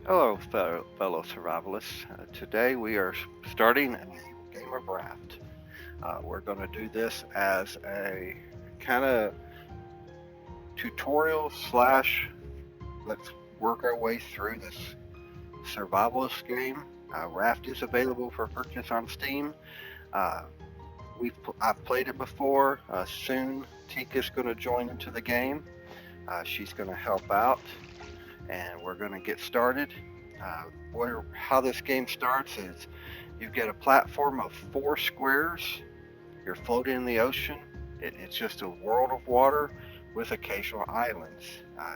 Hello, fellow survivalists. Today we are starting a game of Raft. We're going to do this as a kind of tutorial slash let's work our way through this survivalist game. Raft is available for purchase on Steam. Uh, I've played it before. Soon Tika's going to join into the game. She's going to help out, and we're going to get started. How this game starts is you get a platform of 4 squares. You're floating in the ocean. It's just a world of water with occasional islands.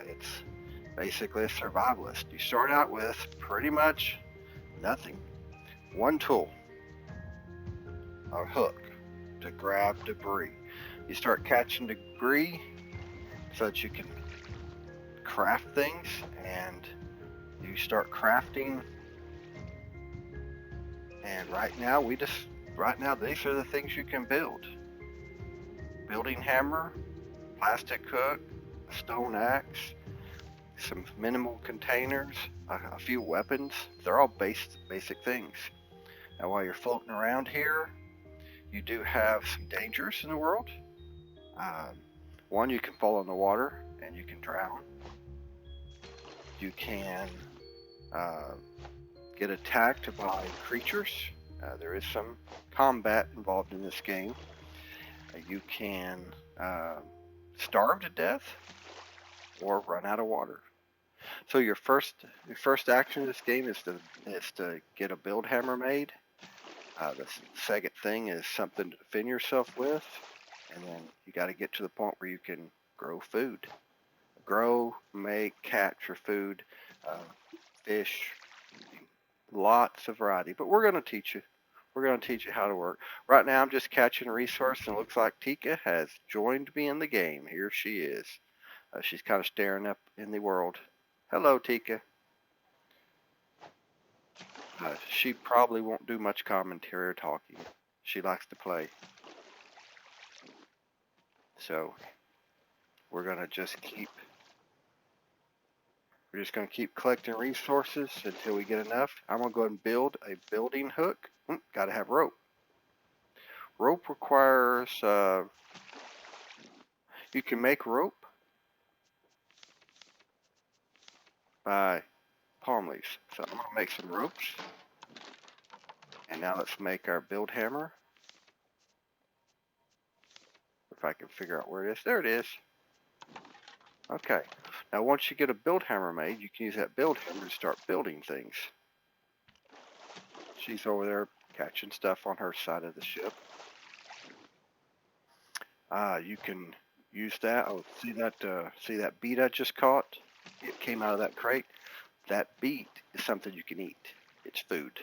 It's basically a survivalist. You start out with pretty much nothing. One tool, a hook to grab debris. You start catching debris so that you can craft things, and you start crafting. And right now these are the things you can build: building hammer, plastic hook, a stone axe, some minimal containers, a few weapons. They're all basic things. Now, while you're floating around here, you do have some dangers in the world. Um, One, you can fall in the water and you can drown. You can uh, get attacked by creatures. There is some combat involved in this game. You can starve to death or run out of water. So your first action in this game is to get a build hammer made. The second thing is something to defend yourself with, and then you got to get to the point where you can grow food, catch your food, uh, fish, lots of variety. But we're going to teach you. We're going to teach you how to work. Right now, I'm just catching a resource, and it looks like Tika has joined me in the game. Here she is. She's kind of staring up in the world. Hello, Tika. She probably won't do much commentary or talking. She likes to play. So we're just gonna keep collecting resources until we get enough. I'm gonna go ahead and build a building hook. Gotta have rope. Rope requires you can make rope by palm leaves. So I'm gonna make some ropes. And now let's make our build hammer. If I can figure out where it is. There it is. Okay. Now once you get a build hammer made, you can use that build hammer to start building things. She's over there catching stuff on her side of the ship. You can use that. Oh, see that beet I just caught? It came out of that crate. That beet is something you can eat. It's food.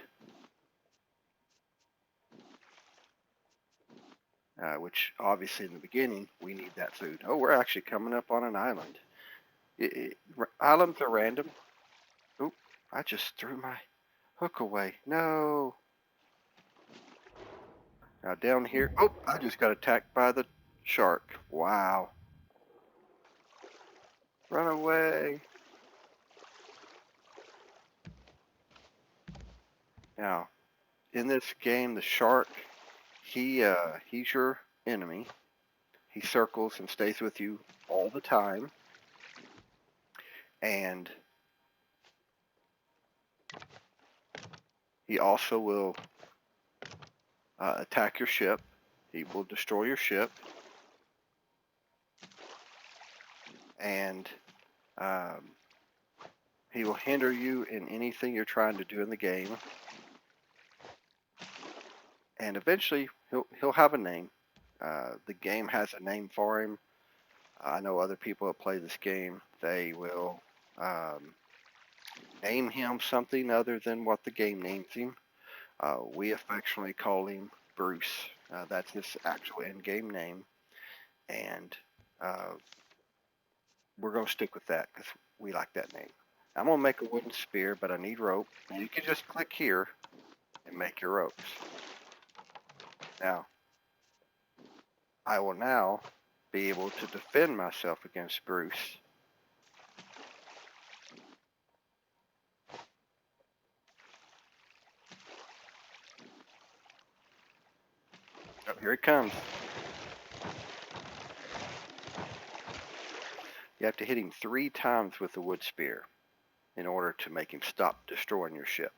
Which obviously in the beginning we need that food. Oh, we're actually coming up on an island. Islands are random. Oop, I just threw my hook away. No. Now down here, oh, I just got attacked by the shark. Wow. Run away. Now, in this game, the shark, he's your enemy. He circles and stays with you all the time. And he also will attack your ship. He will destroy your ship. And he will hinder you in anything you're trying to do in the game. And eventually, he'll have a name. The game has a name for him. I know other people that play this game, they will name him something other than what the game names him. We affectionately call him Bruce. That's his actual in-game name. And we're going to stick with that because we like that name. I'm going to make a wooden spear, but I need rope. And you can just click here and make your ropes. Now, I will now be able to defend myself against Bruce. Oh, here it comes. You have to hit him 3 times with the wood spear in order to make him stop destroying your ship.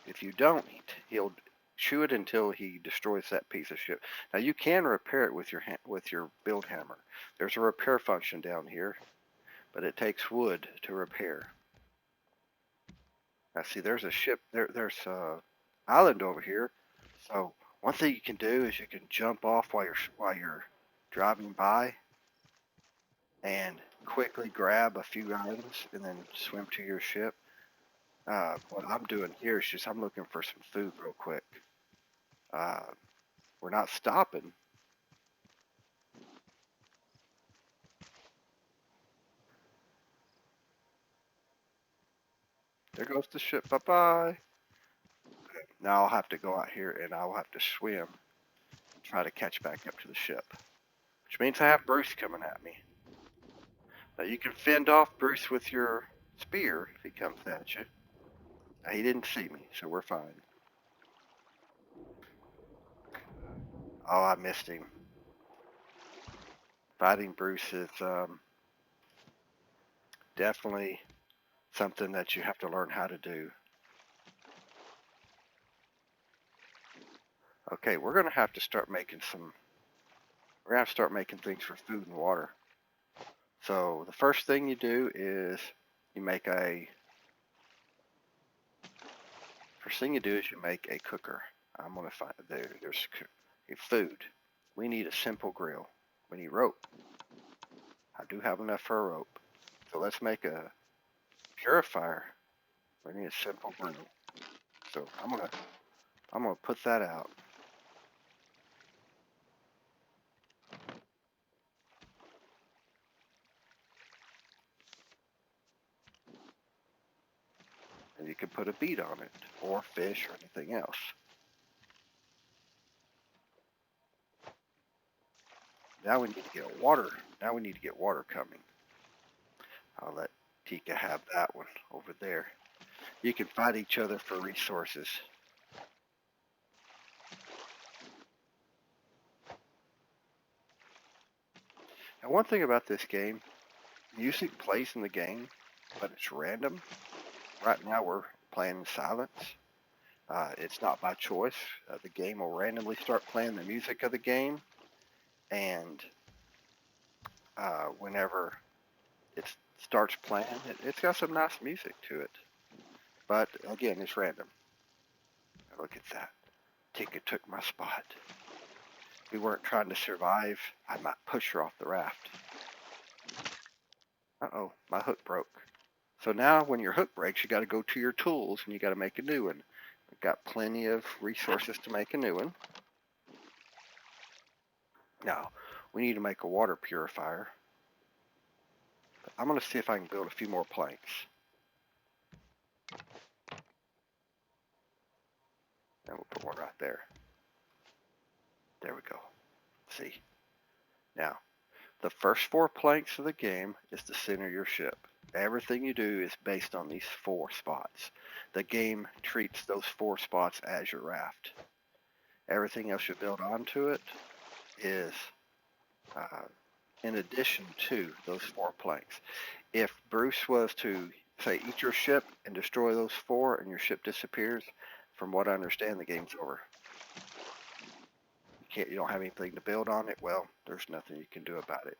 If you don't, he'll chew it until he destroys that piece of ship. Now you can repair it with your build hammer. There's a repair function down here, but it takes wood to repair. Now see, there's a ship there. There's a island over here. So one thing you can do is you can jump off while you're driving by, and quickly grab a few items and then swim to your ship. What I'm doing here is just I'm looking for some food real quick. We're not stopping. There goes the ship. Bye-bye. Now I'll have to go out here and I'll have to swim and try to catch back up to the ship. Which means I have Bruce coming at me. Now you can fend off Bruce with your spear if he comes at you. Now, he didn't see me, so we're fine. Oh, I missed him. Fighting Bruce is definitely something that you have to learn how to do. Okay, we're gonna have to start making things for food and water. So the first thing you do is you make a cooker. I'm gonna find there's a food. We need a simple grill. We need rope. I do have enough for a rope. So let's make a purifier. We need a simple grill. So I'm gonna put that out. And you can put a bead on it, or fish, or anything else. Now we need to get water. Now we need to get water coming. I'll let Tika have that one over there. You can fight each other for resources. And one thing about this game, music plays in the game, but it's random. Right now we're playing in silence. It's not by choice. The game will randomly start playing the music of the game, and whenever it starts playing, it's got some nice music to it. But again, it's random. Look at that. Tika took my spot. If we weren't trying to survive, I might push her off the raft. Uh-oh, my hook broke. So now when your hook breaks, you got to go to your tools and you got to make a new one. We've got plenty of resources to make a new one. Now, we need to make a water purifier. I'm going to see if I can build a few more planks. And we'll put one right there. There we go. See? Now, the first 4 planks of the game is to center your ship. Everything you do is based on these 4 spots. The game treats those 4 spots as your raft. Everything else you build onto it is in addition to those 4 planks. If Bruce was to, say, eat your ship and destroy those 4 and your ship disappears, from what I understand, the game's over. You don't have anything to build on it, well, there's nothing you can do about it.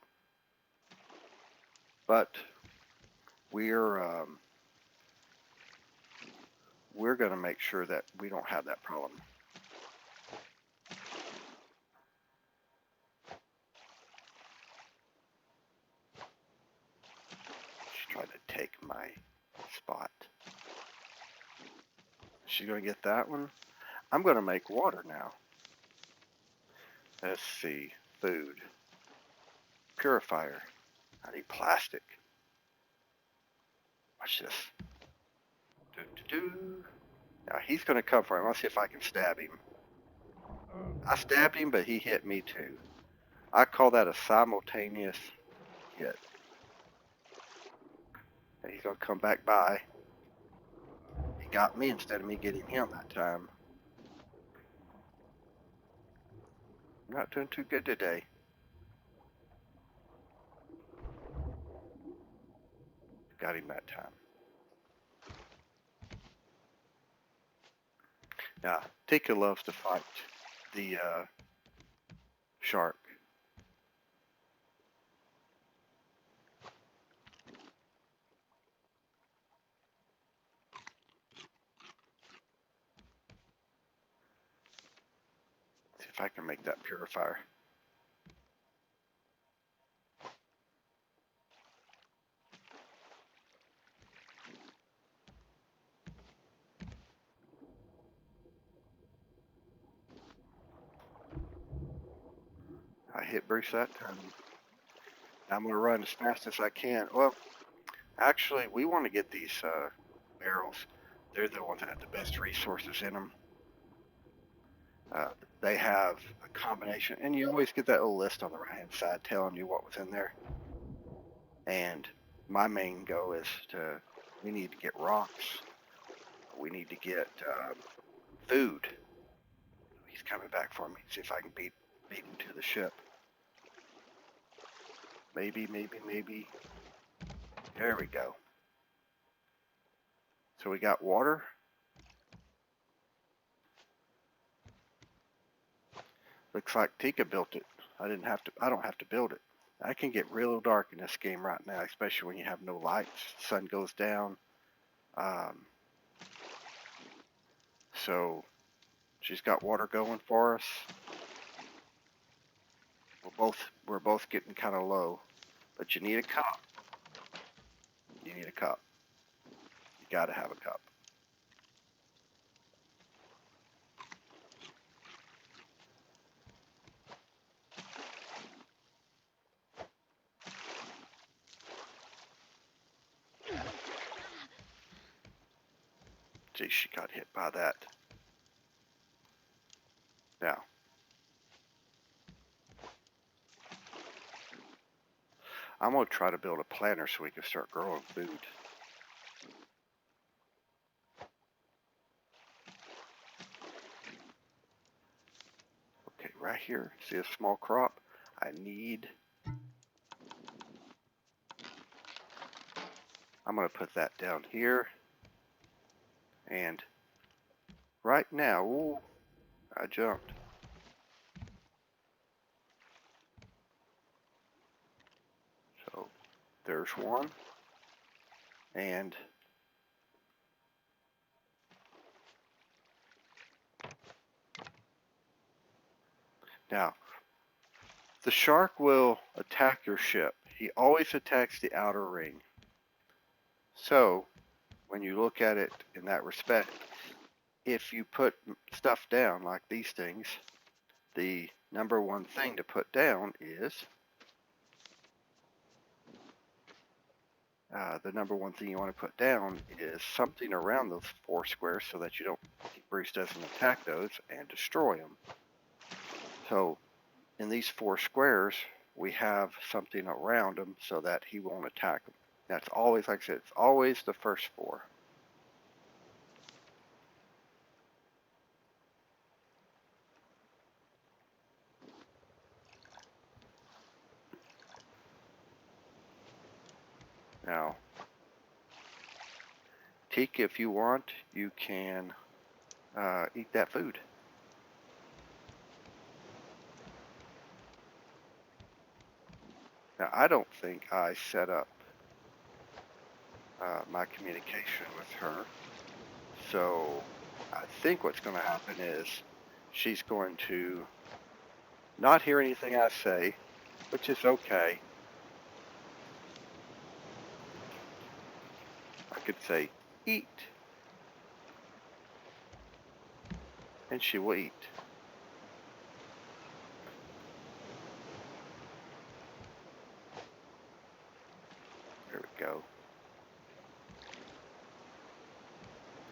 But we're going to make sure that we don't have that problem. She's trying to take my spot. She's going to get that one. I'm going to make water now. Let's see. Food. Purifier. I need plastic. Watch this. Now he's going to come for him. Let's see if I can stab him. I stabbed him, but he hit me too. I call that a simultaneous hit. And he's gonna come back by. He got me instead of me getting him that time. I'm not doing too good today. Got him that time. Now, Tika loves to fight the shark. See if I can make that purifier. I hit Bruce that time. I'm going to run as fast as I can. Well, actually, we want to get these barrels. They're the ones that have the best resources in them. They have a combination, and you always get that little list on the right-hand side telling you what was in there. And my main goal is we need to get rocks. We need to get food. He's coming back for me. See if I can beat him to the ship. Maybe. There we go. So we got water. Looks like Tika built it. I don't have to build it. I can get real dark in this game right now, especially when you have no lights. Sun goes down. So she's got water going for us. We're both getting kind of low, but you need a cup. You need a cup. You got to have a cup. Gee, she got hit by that. Now, I'm going to try to build a planter so we can start growing food. Okay, right here, see a small crop? I'm going to put that down here. And right now, ooh, I jumped. So there's one. And now, the shark will attack your ship. He always attacks the outer ring. So, when you look at it in that respect, if you put stuff down like these things, the number one thing to put down is something around those 4 squares so that Bruce doesn't attack those and destroy them. So in these 4 squares, we have something around them so that he won't attack them. That's always, like I said, it's always the first 4. Now, Teak, if you want, you can eat that food. Now, I don't think I set up my communication with her. So I think what's going to happen is she's going to not hear anything I say, which is okay. I could say, eat. And she will eat. There we go.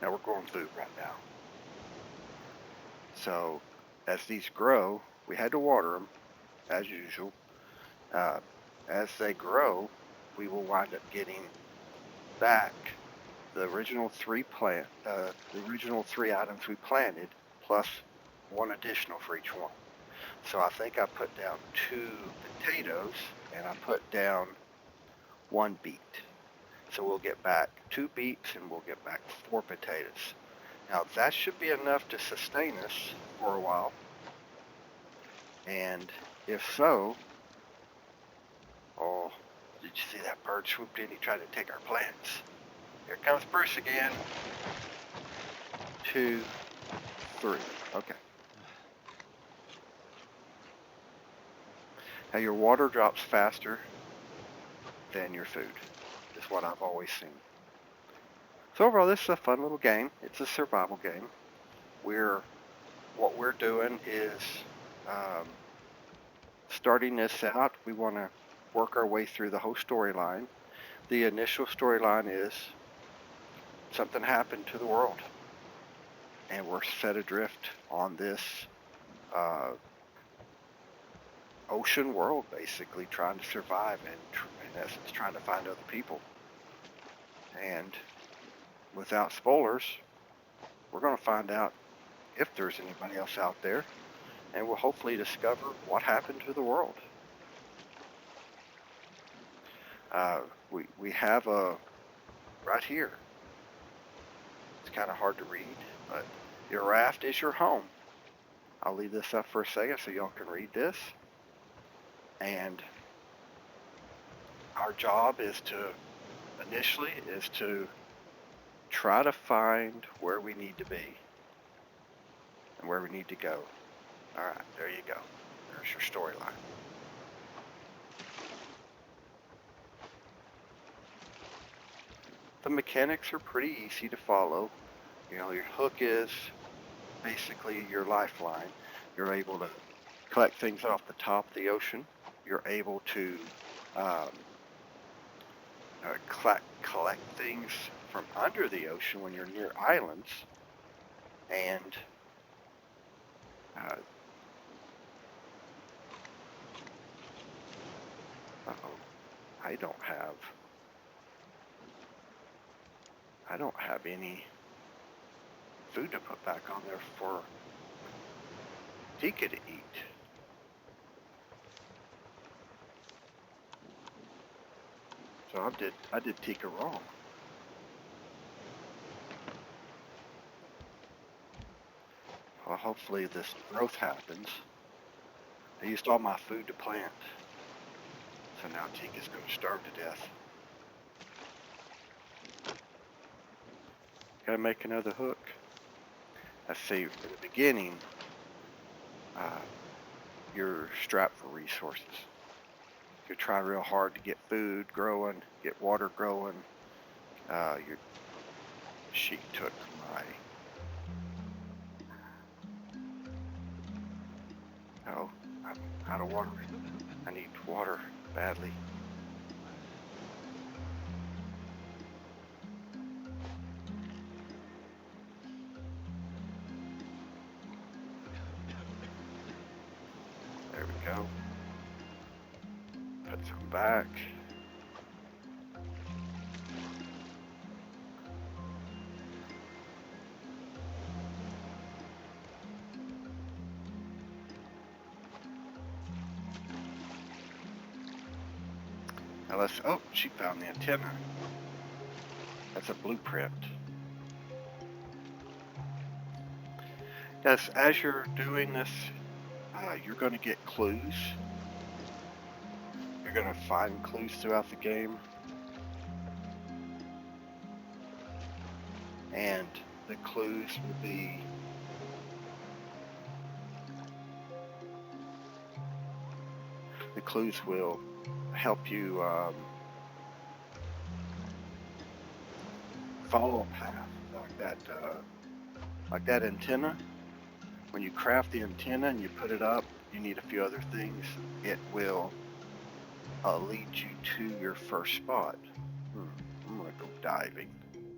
Now we're growing food right now. So as these grow, we had to water them, as usual. As they grow, we will wind up getting back the original three items we planted, plus one additional for each one. So I think I put down 2 potatoes and I put down 1 beet. So we'll get back 2 beets and we'll get back 4 potatoes. Now that should be enough to sustain us for a while. And if so, oh, did you see that bird swooped in? He tried to take our plants. Here comes Bruce again. 2, 3. Okay. Now your water drops faster than your food, is what I've always seen. So overall, this is a fun little game. It's a survival game. What we're doing is starting this out. We want to work our way through the whole storyline. The initial storyline is something happened to the world, and we're set adrift on this ocean world, basically trying to survive and, in essence, trying to find other people. And without spoilers, we're going to find out if there's anybody else out there, and we'll hopefully discover what happened to the world. We have a right here. It's kind of hard to read, but your raft is your home. I'll leave this up for a second so y'all can read this. And our job is to try to find where we need to be and where we need to go. All right, there you go. There's your storyline. The mechanics are pretty easy to follow. You know, your hook is basically your lifeline. You're able to collect things off the top of the ocean. You're able to collect things from under the ocean when you're near islands. And I don't have any food to put back on there for Tika to eat. So I did Tika wrong. Well, hopefully this growth happens. I used all my food to plant. So now Tika's going to starve to death. Gotta make another hook. Let's see, in the beginning, you're strapped for resources. You're trying real hard to get food growing, get water growing. Your sheep took my... Oh, I'm out of water. I need water badly. There we go. Put some back. Now let's, oh, she found the antenna. That's a blueprint. Yes, as you're doing this, you're going to get clues. You're going to find clues throughout the game. And the clues will be help you follow a path like that antenna. When you craft the antenna and you put it up, you need a few other things. It will lead you to your first spot. I'm gonna go diving.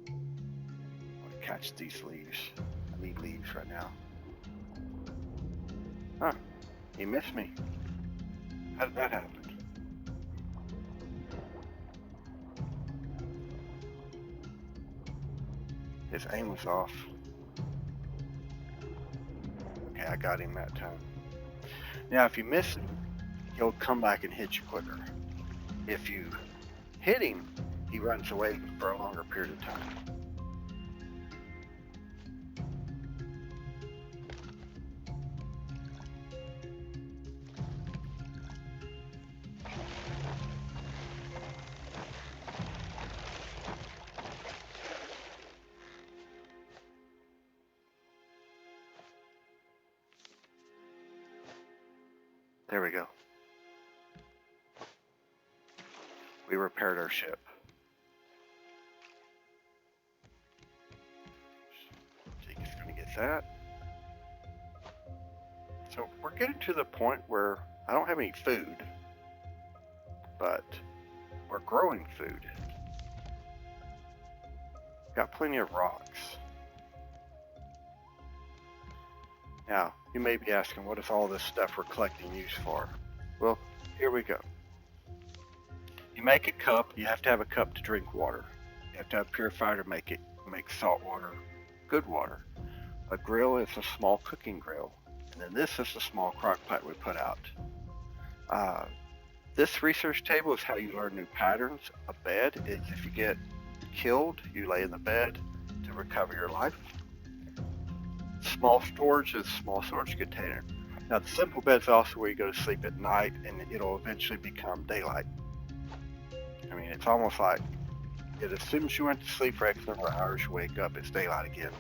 I'm gonna catch these leaves. I need leaves right now. Huh, he missed me. How did that happen? His aim was off. Okay, I got him that time. Now, if you miss him, he'll come back and hit you quicker. If you hit him, he runs away for a longer period of time. There we go. We repaired our ship. Jake's gonna get that. So we're getting to the point where I don't have any food, but we're growing food. Got plenty of rocks. Now, you may be asking, what is all this stuff we're collecting used for? Well, here we go. You make a cup, you have to have a cup to drink water. You have to have a purifier to make salt water good water. A grill is a small cooking grill. And then this is a small crock pot we put out. This research table is how you learn new patterns. A bed is if you get killed, you lay in the bed to recover your life. Small storage is a small storage container. Now the simple bed is also where you go to sleep at night and it'll eventually become daylight. I mean, it's almost like as soon as you went to sleep for X number of hours, you wake up, it's daylight again.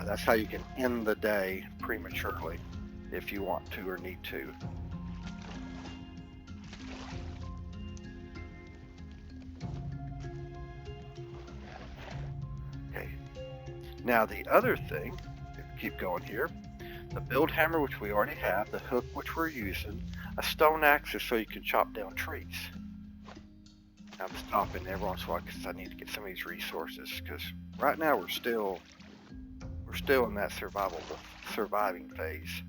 That's how you can end the day prematurely if you want to or need to. Okay. Now the other thing, keep going here, the build hammer, which we already have, the hook, which we're using, a stone axe is so you can chop down trees. I'm stopping every once in a while because I need to get some of these resources, because right now we're still in that surviving phase.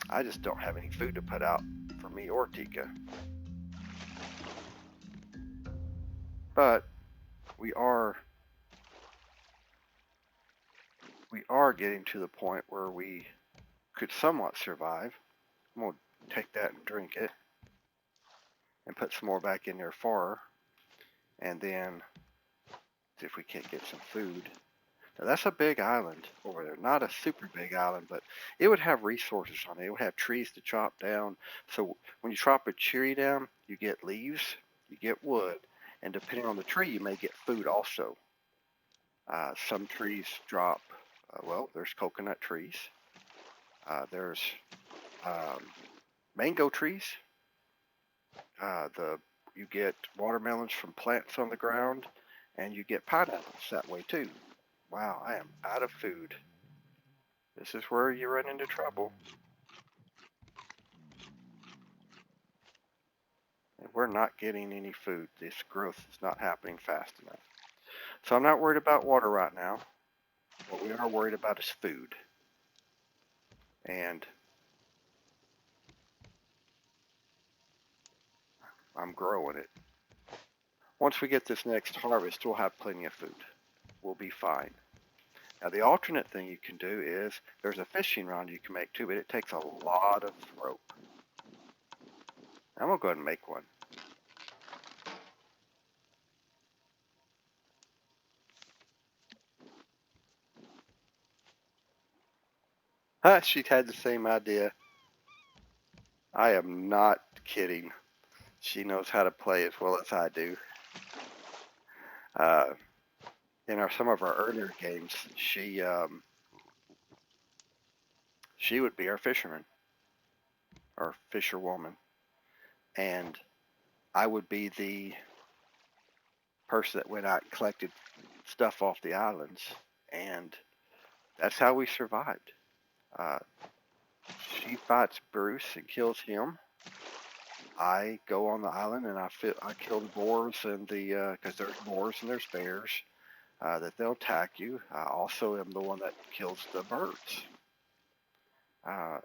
I just don't have any food to put out for me or Tika. But we are getting to the point where we could somewhat survive. I'm going to take that and drink it and put some more back in there for her, and then see if we can't get some food. Now that's a big island over there. Not a super big island, but it would have resources on it. It would have trees to chop down. So when you chop a tree down, you get leaves, you get wood, and depending on the tree, you may get food also. Some trees drop, well, there's coconut trees. There's mango trees. You get watermelons from plants on the ground, and you get pineapples that way too. Wow, I am out of food. This is where you run into trouble. And we're not getting any food. This growth is not happening fast enough. So I'm not worried about water right now. What we are worried about is food. And I'm growing it. Once we get this next harvest, we'll have plenty of food. We'll be fine. Now the alternate thing you can do is, there's a fishing rod you can make too, but it takes a lot of rope. I'm going to go ahead and make one. She had the same idea. I am not kidding. She knows how to play as well as I do. In some of our earlier games, she would be our fisherman or fisherwoman, and I would be the person that went out and collected stuff off the islands, and that's how we survived. She fights Bruce and kills him. I go on the island and I kill the boars and because there's boars and there's bears that they'll attack you. I also am the one that kills the birds. And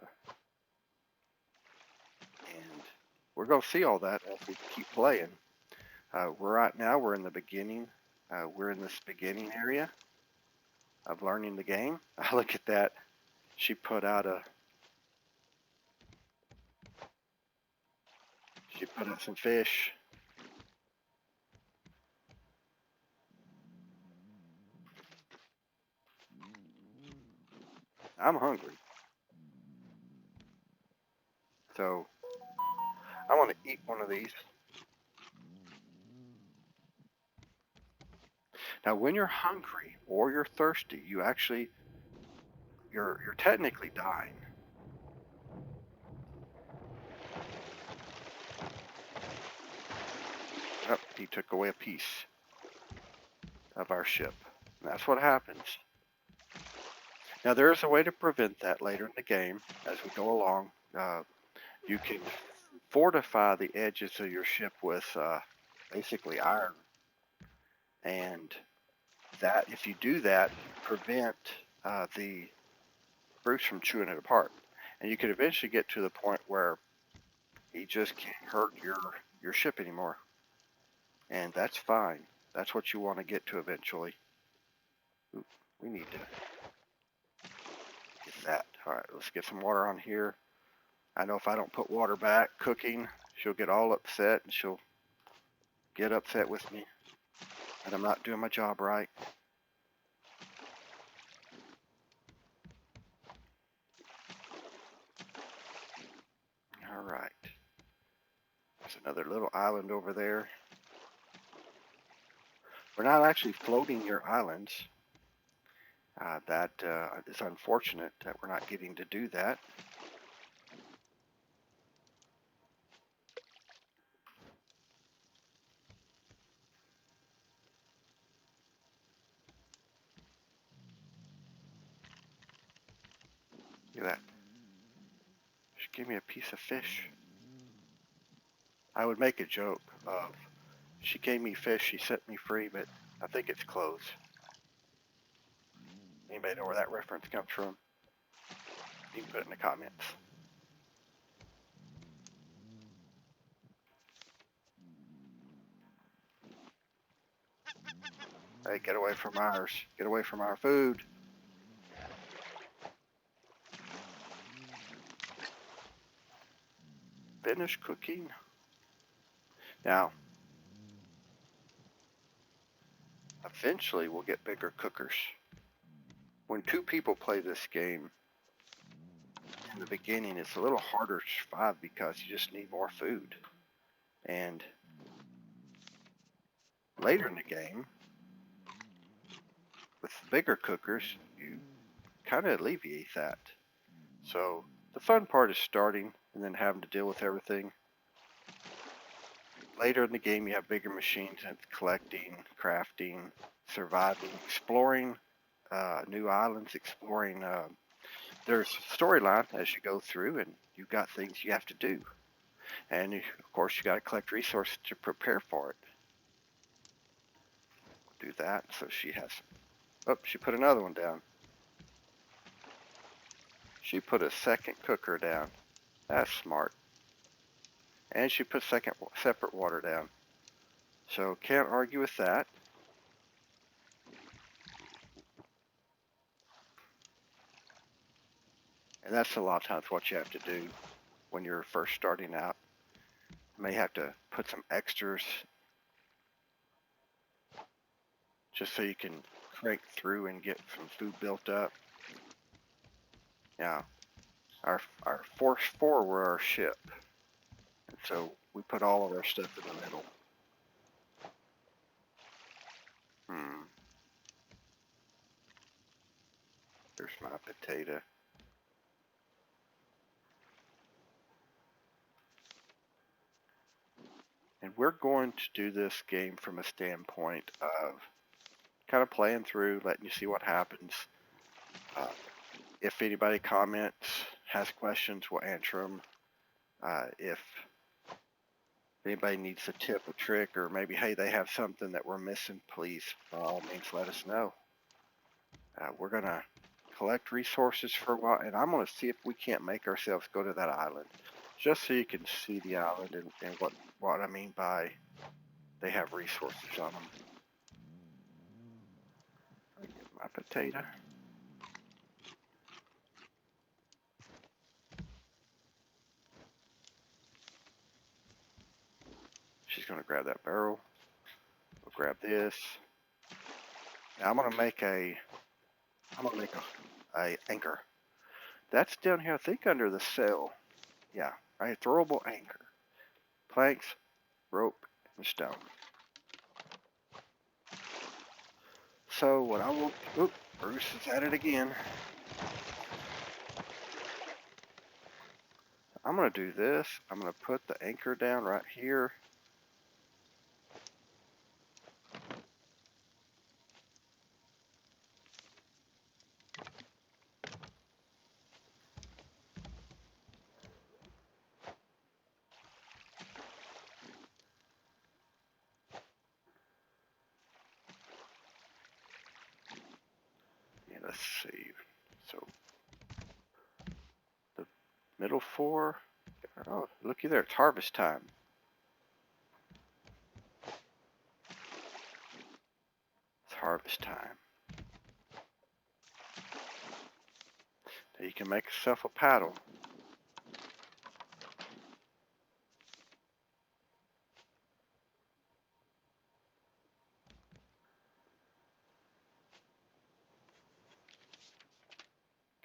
we're going to see all that as we keep playing. Right now we're in the beginning We're in this beginning area of learning the game. Look at that. She put out some fish. I'm hungry. So I want to eat one of these. Now, when you're hungry or you're thirsty, you're technically dying. Oh, he took away a piece of our ship. And that's what happens. Now, there is a way to prevent that later in the game as we go along. You can fortify the edges of your ship with basically iron. And that, if you do that, prevent the brutes from chewing it apart. And you could eventually get to the point where he just can't hurt your ship anymore. And that's fine. That's what you want to get to eventually. Ooh, we need to get that. All right, let's get some water on here. I know if I don't put water back cooking, she'll get all upset and she'll get upset with me that I'm not doing my job right. All right. There's another little island over there. We're not actually floating your islands. That is unfortunate that we're not getting to do that. Look at that. She gave me a piece of fish. I would make a joke of, she gave me fish, she set me free, but I think it's clothes. Anybody know where that reference comes from? You can put it in the comments. Hey, get away from ours. Get away from our food. Finish cooking. Now, eventually we'll get bigger cookers. When two people play this game, in the beginning it's a little harder to survive because you just need more food. And later in the game, with the bigger cookers, you kind of alleviate that. So the fun part is starting and then having to deal with everything. Later in the game, you have bigger machines and collecting, crafting, surviving, exploring new islands, exploring. There's a storyline as you go through, and you've got things you have to do. And of course, you got to collect resources to prepare for it. Do that. So she has. Oh, she put another one down. She put a second cooker down. That's smart. And she put separate water down. So can't argue with that. And that's a lot of times what you have to do when you're first starting out. You may have to put some extras just so you can crank through and get some food built up. Now, our force 4 were our ship. And so we put all of our stuff in the middle. There's my potato. And we're going to do this game from a standpoint of kind of playing through, letting you see what happens. If anybody comments, has questions, we'll answer them. If anybody needs a tip, a trick, or maybe, hey, they have something that we're missing, please, by all means, let us know. We're going to collect resources for a while, and I'm going to see if we can't make ourselves go to that island, just so you can see the island and what I mean by they have resources on them. My potato. She's gonna grab that barrel. We'll grab this. Now I'm gonna make a anchor. That's down here, I think, under the sail. Yeah, a throwable anchor. Planks, rope, and stone. So what I will, oop, Bruce is at it again. I'm gonna do this. I'm gonna put the anchor down right here. Yeah, let's see. So the middle four. Oh, looky there, it's harvest time. It's harvest time. Now you can make yourself a paddle.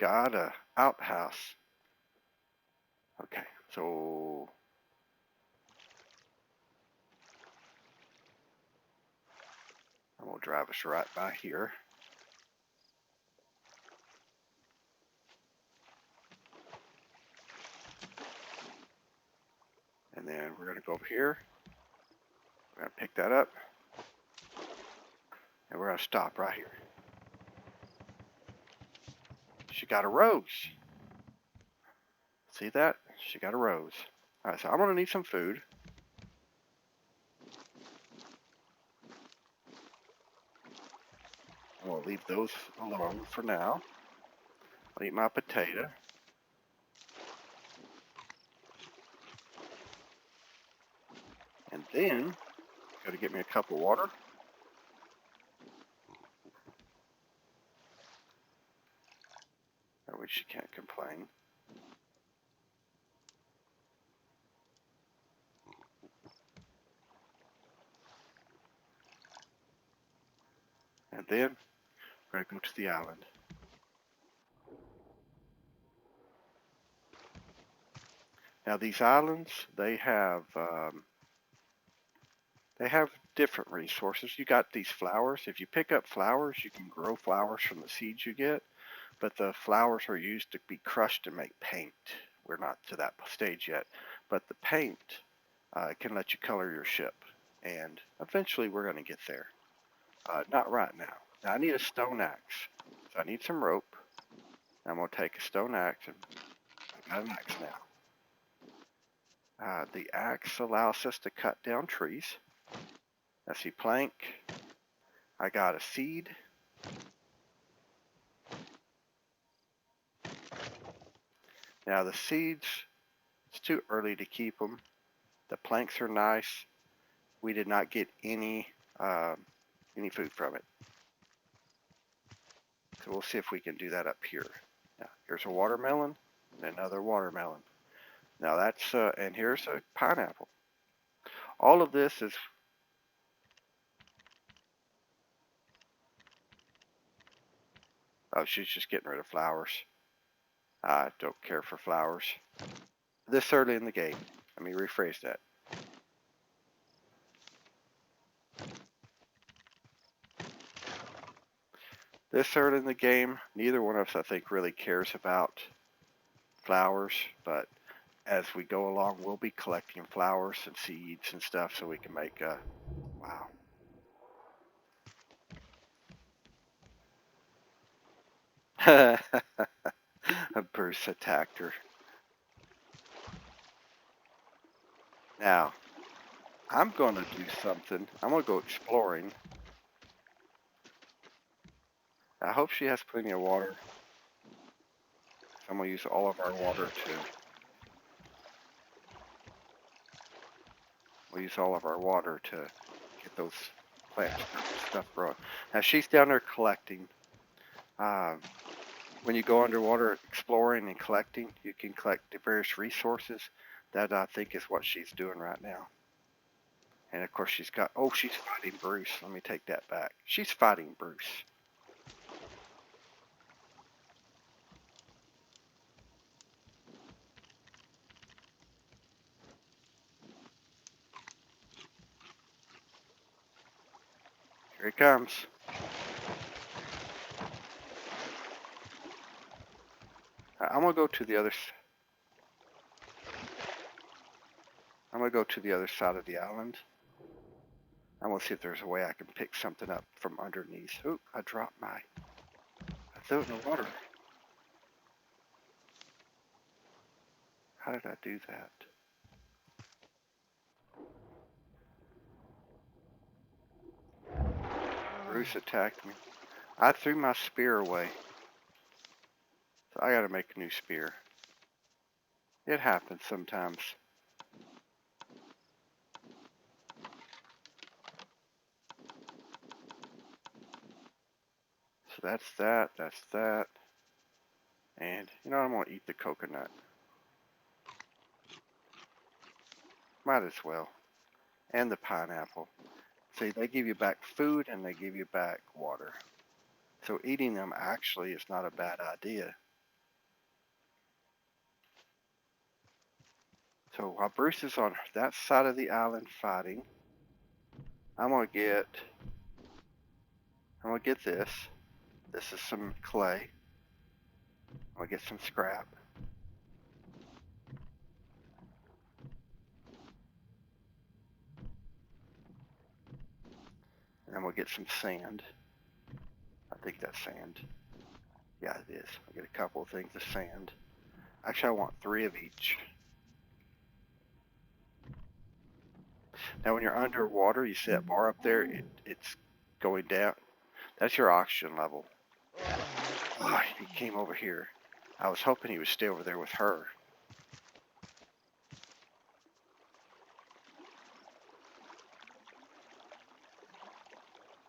Got a outhouse. Okay, so I'm gonna drive us right by here. And then we're gonna go over here. We're gonna pick that up. And we're gonna stop right here. She got a rose. See that? She got a rose. Alright, so I'm gonna need some food. I'm gonna leave those alone for now. I'll eat my potato. And then, gotta get me a cup of water. That way she can't complain. And then, we're gonna go to the island. Now these islands, they have different resources. You got these flowers. If you pick up flowers, you can grow flowers from the seeds you get. But the flowers are used to be crushed and make paint. We're not to that stage yet. But the paint can let you color your ship. And eventually we're going to get there. Not right now. Now I need a stone axe. So I need some rope. I'm going to take a stone axe and I got an axe now. The axe allows us to cut down trees. I see plank. I got a seed. Now the seeds, it's too early to keep them. The planks are nice. We did not get any food from it. So we'll see if we can do that up here. Now here's a watermelon and another watermelon. Now that's, and here's a pineapple. All of this is, oh, she's just getting rid of flowers. I don't care for flowers. This early in the game. Let me rephrase that. This early in the game, neither one of us, I think, really cares about flowers, but as we go along, we'll be collecting flowers and seeds and stuff so we can make a, wow. Bruce attacked her. Now, I'm going to do something. I'm going to go exploring. I hope she has plenty of water. I'm going to use all of our water to... We'll use all of our water to get those plants and stuff growing. Now, she's down there collecting. Uh, when you go underwater exploring and collecting, you can collect the various resources. That I think is what she's doing right now. And of course she's got, oh, she's fighting Bruce. Let me take that back. She's fighting Bruce. Here he comes. I'm gonna go to the other. I'm gonna go to the other side of the island. I'm gonna see if there's a way I can pick something up from underneath. Oop! I dropped my. I threw it in the water. How did I do that? Bruce attacked me. I threw my spear away. So I gotta make a new spear. It happens sometimes. So that's that, that's that. And, you know, I'm gonna eat the coconut. Might as well. And the pineapple. See, they give you back food and they give you back water. So eating them actually is not a bad idea. So while Bruce is on that side of the island fighting, I'm gonna get this. This is some clay. I'm gonna get some scrap. And I'm gonna get some sand. I think that's sand. Yeah, it is. I'll get a couple of things of sand. Actually, I want 3 of each. Now, when you're underwater, you see that bar up there? It's going down. That's your oxygen level. Oh, he came over here. I was hoping he would stay over there with her.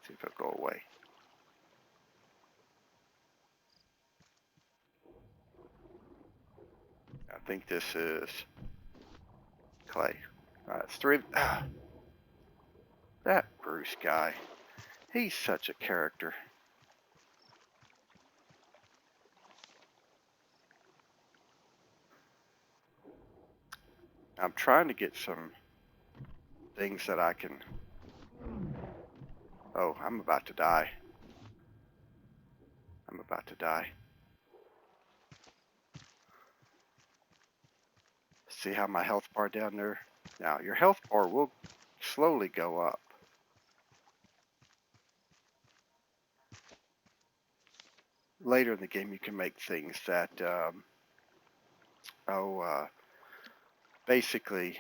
See if it'll go away. I think this is clay. Alright, it's 3. That Bruce guy. He's such a character. I'm trying to get some things that I can... Oh, I'm about to die. I'm about to die. See how my health bar down there? Now, your health bar will slowly go up. Later in the game, you can make things that, basically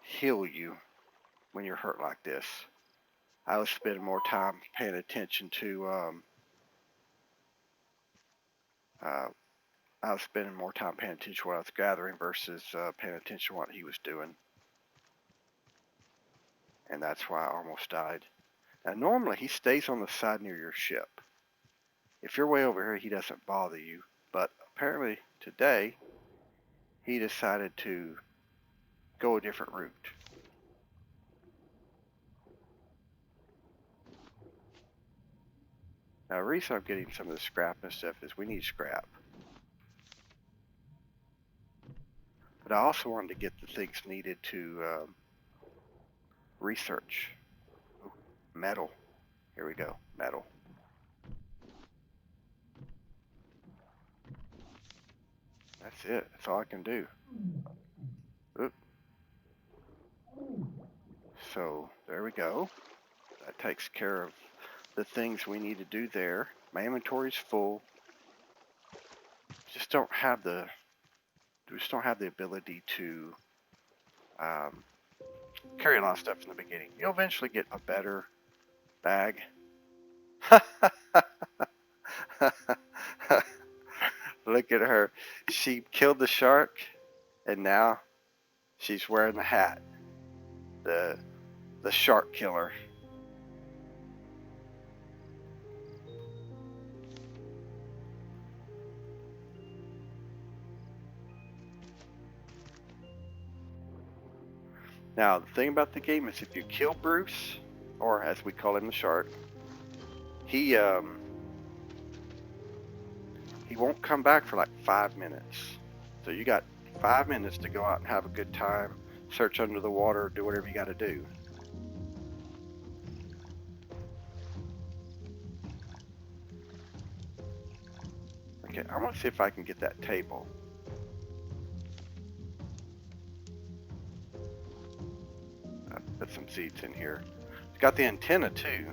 heal you when you're hurt like this. I was spending more time paying attention to, I was spending more time paying attention to what I was gathering versus paying attention to what he was doing. And that's why I almost died. Now, normally he stays on the side near your ship. If you're way over here, he doesn't bother you. But apparently today, he decided to go a different route. Now, the reason I'm getting some of the scrap and stuff is we need scrap. But I also wanted to get the things needed to research. Ooh, metal. Here we go. Metal. That's it. That's all I can do. Oop. So there we go. That takes care of the things we need to do there. My inventory's full. Just don't have the ability to carry a lot of stuff in the beginning. You'll eventually get a better bag. Look at her. She killed the shark, and now she's wearing the hat. The shark killer. Now, the thing about the game is if you kill Bruce, or as we call him, the shark, he won't come back for like 5 minutes. So you got 5 minutes to go out and have a good time, search under the water, do whatever you got to do. Okay, I want to see if I can get that table. I'll put some seeds in here. It's got the antenna too.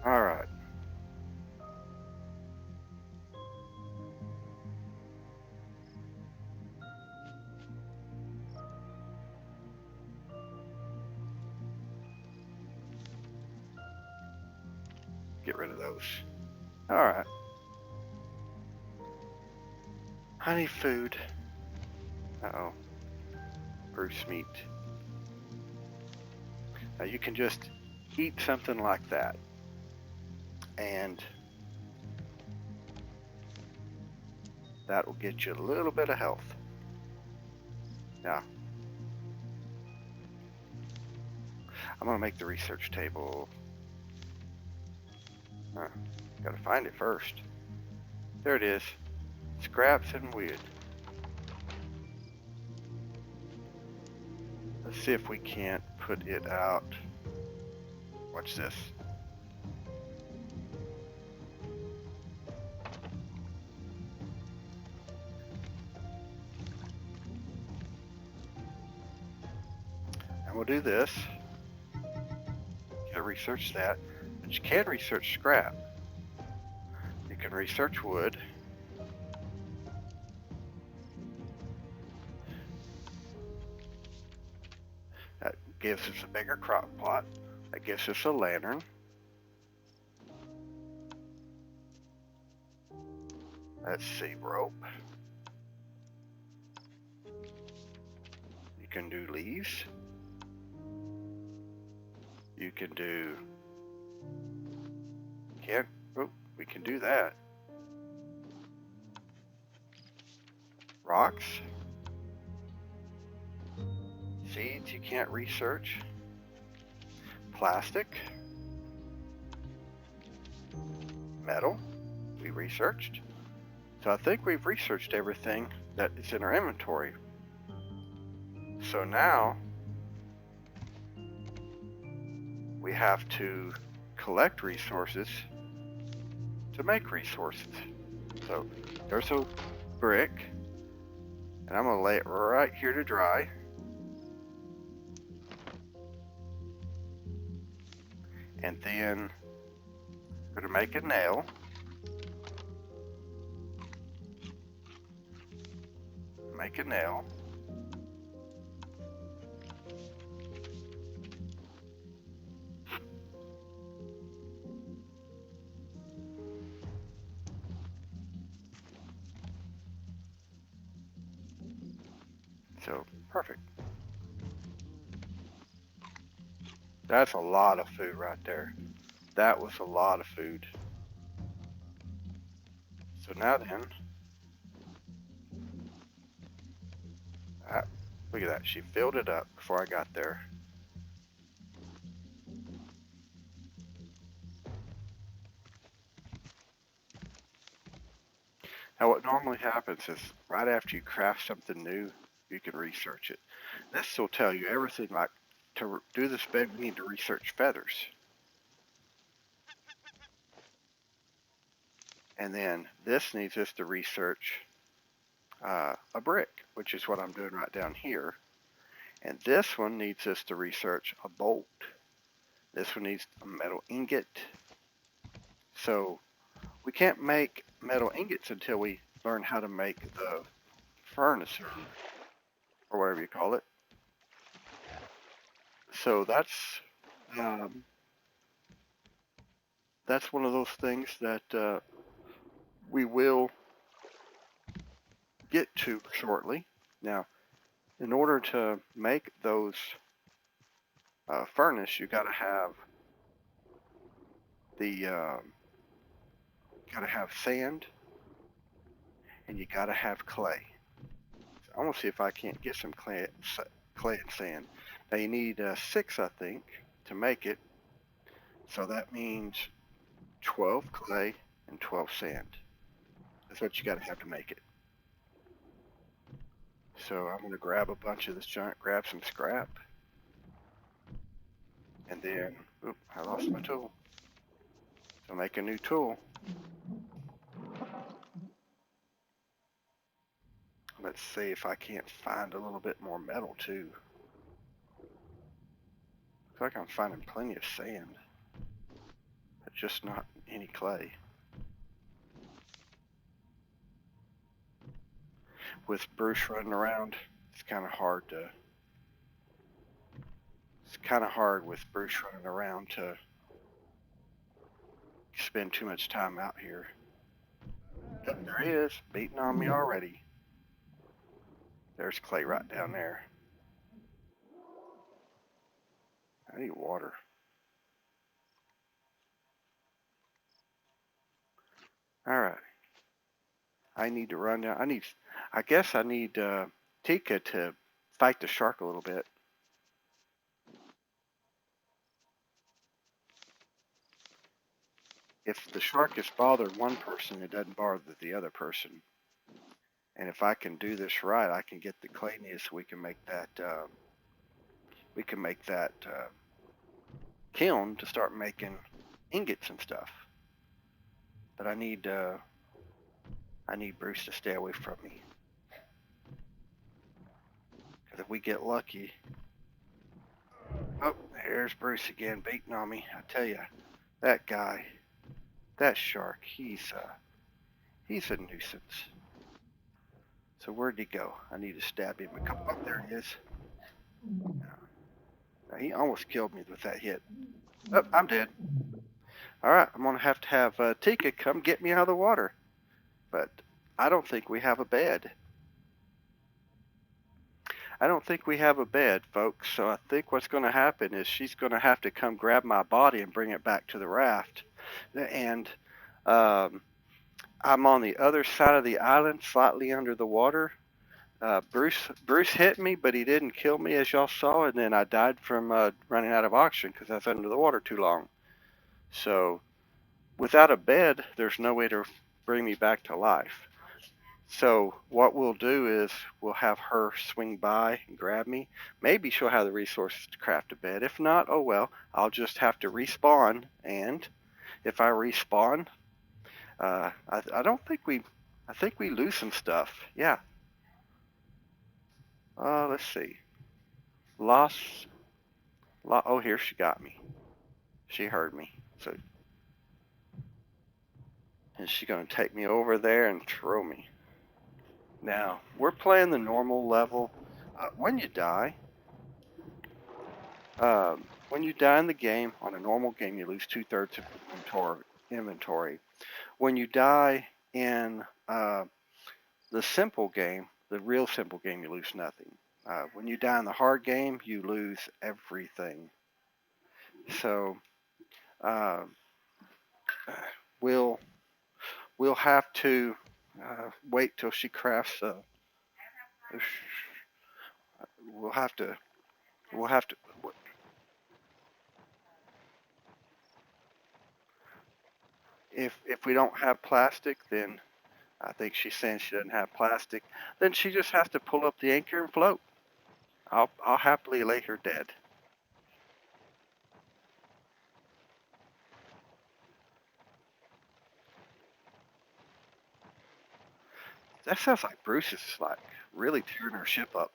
All right. Get rid of those. All right. Honey food. Uh-oh. Bruce meat. Now you can just eat something like that, and that will get you a little bit of health. Now, I'm gonna make the research table. Gotta find it first. There it is. Scraps and wood. Let's see if we can't put it out. Watch this. And we'll do this. Gotta research that. But you can research scrap. You can research wood. That gives us a bigger crock pot. That gives us a lantern. Let's see, rope. You can do leaves. You can do... we can do that. Rocks. Seeds you can't research. Plastic. Metal. We researched. So I think we've researched everything that is in our inventory. So now we have to collect resources to make resources. So there's a brick, and I'm gonna lay it right here to dry. And then I'm gonna make a nail. Make a nail. So, perfect. That's a lot of food right there. That was a lot of food. So now then, look at that. She filled it up before I got there. Now what normally happens is right after you craft something new, you can research it. This will tell you everything, like to do this bed we need to research feathers. And then this needs us to research a brick, which is what I'm doing right down here. And this one needs us to research a bolt. This one needs a metal ingot. So we can't make metal ingots until we learn how to make the furnace or whatever you call it. So that's one of those things that we will get to shortly. Now, in order to make those furnace, you got to have the sand and you gotta have clay. So I'm gonna see if I can't get some clay and sand. Now you need 6, I think, to make it. So that means 12 clay and 12 sand. That's what you gotta have to make it. So I'm gonna grab a bunch of this junk, grab some scrap, and then, oop, I lost my tool. So make a new tool. Let's see if I can't find a little bit more metal too. Looks like I'm finding plenty of sand, but just not any clay. With Bruce running around, it's kind of hard with Bruce running around to spend too much time out here. Oh, there he is, beating on me already. There's clay right down there. I need water. All right. I need to run down. I guess I need Tika to fight the shark a little bit. If the shark has bothered one person, it doesn't bother the other person. And if I can do this right, I can get the clay needed so we can make that kiln to start making ingots and stuff. But I need Bruce to stay away from me. Because if we get lucky, oh, there's Bruce again beating on me. I tell you, that guy, that shark, he's a nuisance. So where'd he go? I need to stab him a couple. Oh, there he is. Now, he almost killed me with that hit. Oh, I'm dead. All right, I'm gonna have to have Tika come get me out of the water. But I don't think we have a bed. I don't think we have a bed, folks. So I think what's going to happen is she's going to have to come grab my body and bring it back to the raft. And I'm on the other side of the island, slightly under the water. Bruce hit me, but he didn't kill me, as y'all saw. And then I died from running out of oxygen because I was under the water too long. So without a bed, there's no way to bring me back to life. So what we'll do is we'll have her swing by and grab me. Maybe she'll have the resources to craft a bed. If not, oh well, I'll just have to respawn. And if I respawn, I think we lose some stuff. Yeah. Let's see. Oh, here she got me. She heard me. So, and she's gonna take me over there and throw me. Now, we're playing the normal level. When you die in the game, on a normal game, you lose 2/3 of inventory. When you die in the simple game, the real simple game, you lose nothing. When you die in the hard game, you lose everything. So we'll have to wait till she crafts. We'll have to. If we don't have plastic, then I think she's saying she doesn't have plastic. Then she just has to pull up the anchor and float. I'll happily lay her dead. That sounds like Bruce is like really tearing her ship up.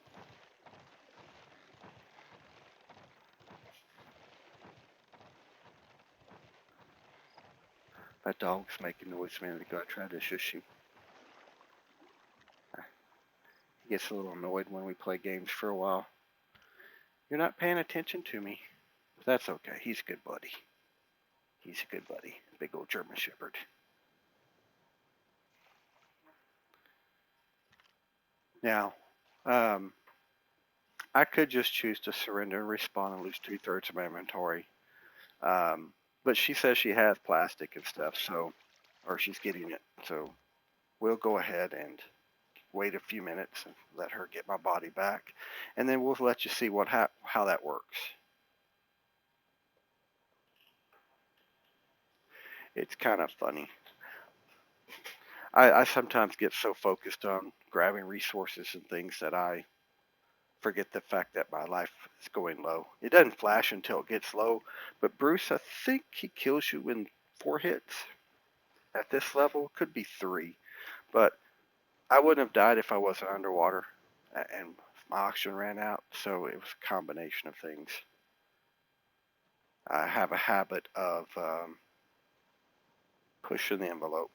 That dog's making noise a minute ago. I tried to shush him. He gets a little annoyed when we play games for a while. You're not paying attention to me. But that's okay. He's a good buddy. He's a good buddy. Big old German Shepherd. Now, I could just choose to surrender and respawn and lose 2/3 of my inventory. But she says she has plastic and stuff, so, or she's getting it. So we'll go ahead and wait a few minutes and let her get my body back, and then we'll let you see how that works. It's kind of funny. I sometimes get so focused on grabbing resources and things that I forget the fact that my life is going low. It doesn't flash until it gets low, but Bruce, I think he kills you in 4 hits at this level. Could be 3, but I wouldn't have died if I wasn't underwater and my oxygen ran out, so it was a combination of things. I have a habit of pushing the envelope.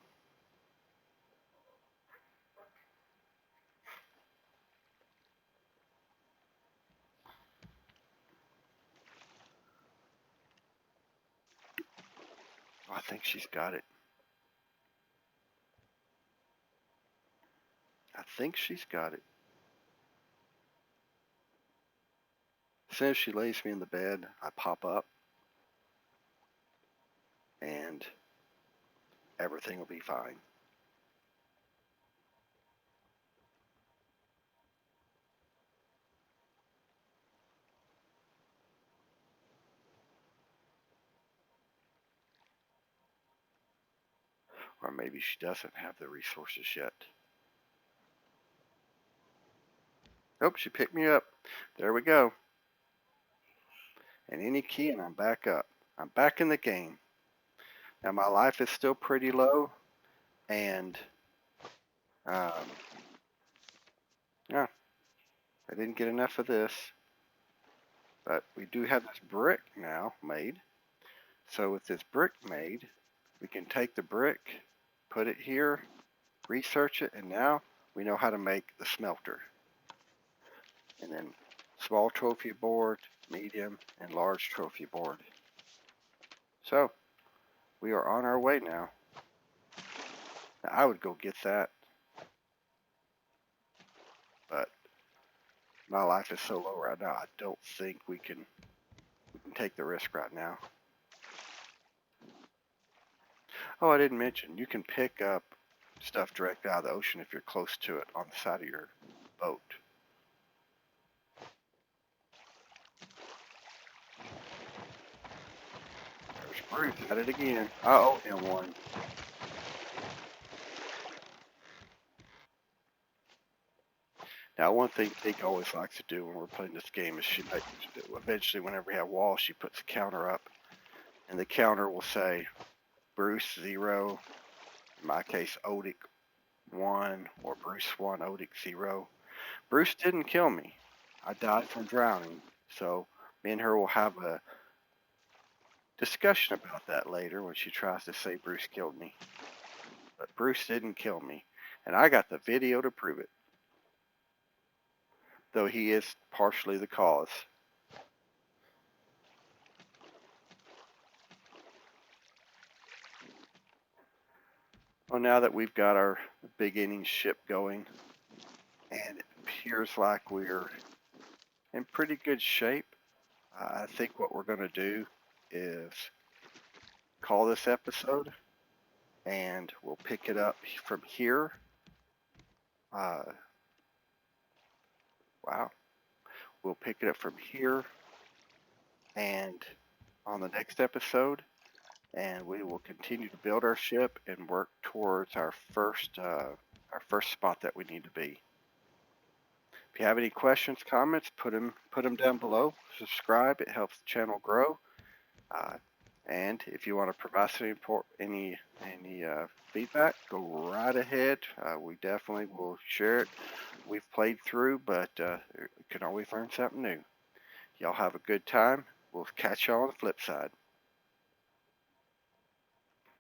I think she's got it. I think she's got it. As soon as she lays me in the bed, I pop up and everything will be fine. Or maybe she doesn't have the resources yet. Oh, she picked me up. There we go. And any key and I'm back up. I'm back in the game. Now my life is still pretty low, and yeah, I didn't get enough of this. But we do have this brick now made. So with this brick made, we can take the brick, put it here, research it, and now we know how to make the smelter. And then small trophy board, medium, and large trophy board. So we are on our way now. Now I would go get that, but my life is so low right now, I don't think we can take the risk right now. Oh, I didn't mention, you can pick up stuff direct out of the ocean if you're close to it on the side of your boat. There's Bruce at it again. I owe him one. Now, one thing Tig always likes to do when we're playing this game is eventually, whenever we have walls, she puts a counter up, and the counter will say Bruce 0, in my case, Odic 1, or Bruce 1, Odic 0. Bruce didn't kill me. I died from drowning, so me and her will have a discussion about that later when she tries to say Bruce killed me. But Bruce didn't kill me, and I got the video to prove it, though he is partially the cause. Well, now that we've got our beginning ship going, and it appears like we're in pretty good shape, I think what we're going to do is call this episode, and we'll pick it up from here. Wow. We'll pick it up from here and on the next episode, and we will continue to build our ship and work towards our first spot that we need to be. If you have any questions, comments, put them down below. Subscribe; it helps the channel grow. And if you want to provide any feedback, go right ahead. We definitely will share it. We've played through, but we can always learn something new. Y'all have a good time. We'll catch y'all on the flip side.